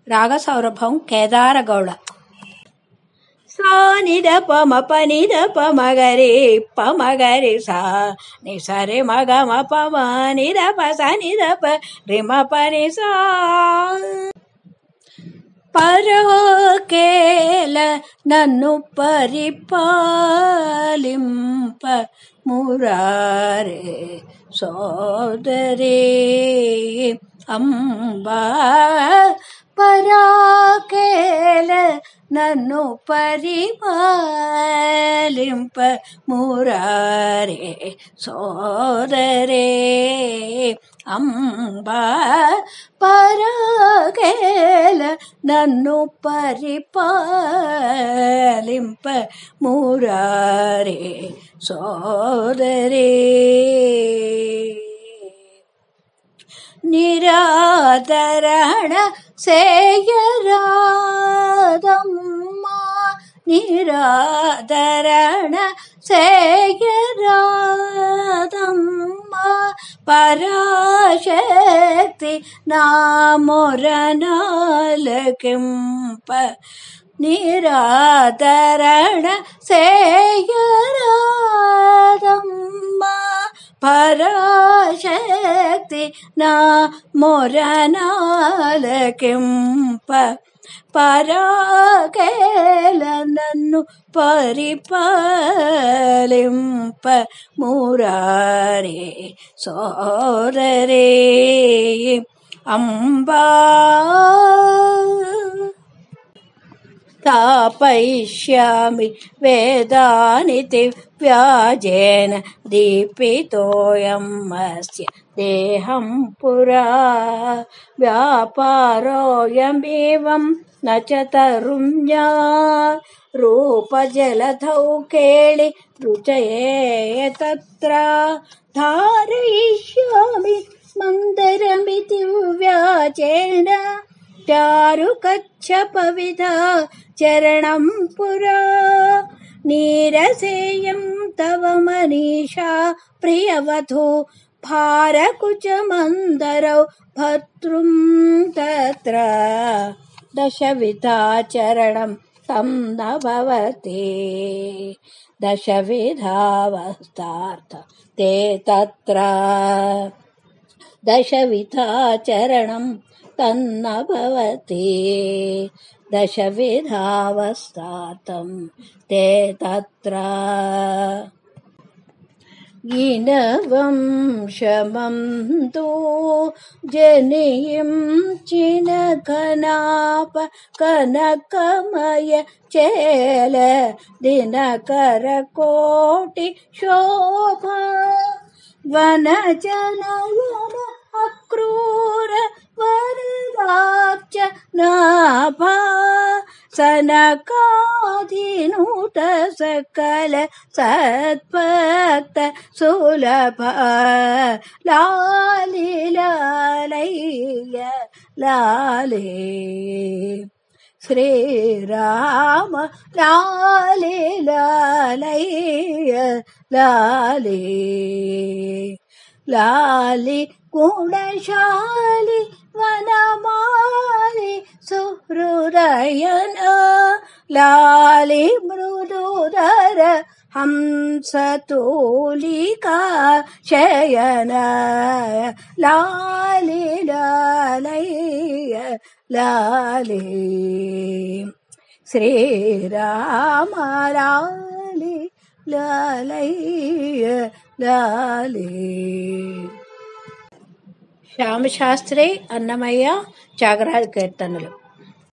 రాగ సౌరభం కేదారగౌడ. సా నిద పమ పనిద పమగరి పమగరి సా ని సరి మగ మ పమ నిద ప స నిద ప రిమ పని సా. పరకేల నన్ను పరిపాలింప మురారే సోదరి అంబా. పరాకేల నన్ను పరిపాలింప మురారే సోదరే అంబా. పరాకేల నన్ను పరిపాలింప మురారే సోదరే. నిరాదరణ సేయరాదమ్మా నిరాదరణ సేయరాదమ్మా. పరాశక్తి నా మొరనాలకింప నిరాదరణ సేయరాదమ్మా. పరాశక్తి నా మొరనాలకింప పరాకేల నన్ను పరిపాలింప మురారే సోదరే అంబా. తాపయిష్యామి వేదాని దివ్యాజేన దీపితోయమస్య దేహం పురా. వ్యాపారోయమేవం న చ తరుణ్యా రూపజలధౌ కేళి రుచయే తత్ర. ధారయిష్యామి మందరమితి వ్యాజేన చారుకచ్చపవిధ చరణం పురా. నీరసేయం తవ మనీషా ప్రియవధూ భారకుచమందరౌ భర్తృం తత్ర. దశవిధాచరణం తం న భవతి దశవిధావస్తార్థ తే తత్ర. దశవిధాచరణం తన్న భవతి దశవిధావస్తార్థం తే తత్ర. గినవంశమందు జనించిన కనాప కనకమయ చేల దినకర కోటి శోభా. వనజనయన అక్రూర వరదాక్ష నాభా. సనకాదినూత సకల సద్భక్త సులభ. లాలి లాలయ్య లాలే శ్రీరామ లాలి లాలయ్య లాలే. లాలి గుణశాలి వనమాలి సుహృదయన లాలి మృదుధర హంసతూలికా శయన. లాలి లాలయ్య లాలే శ్రీరామ లాలి లాలయ్య లాలే. శ్యామశాస్త్రి అన్నమయ్య త్యాగరాజ కీర్తనలు.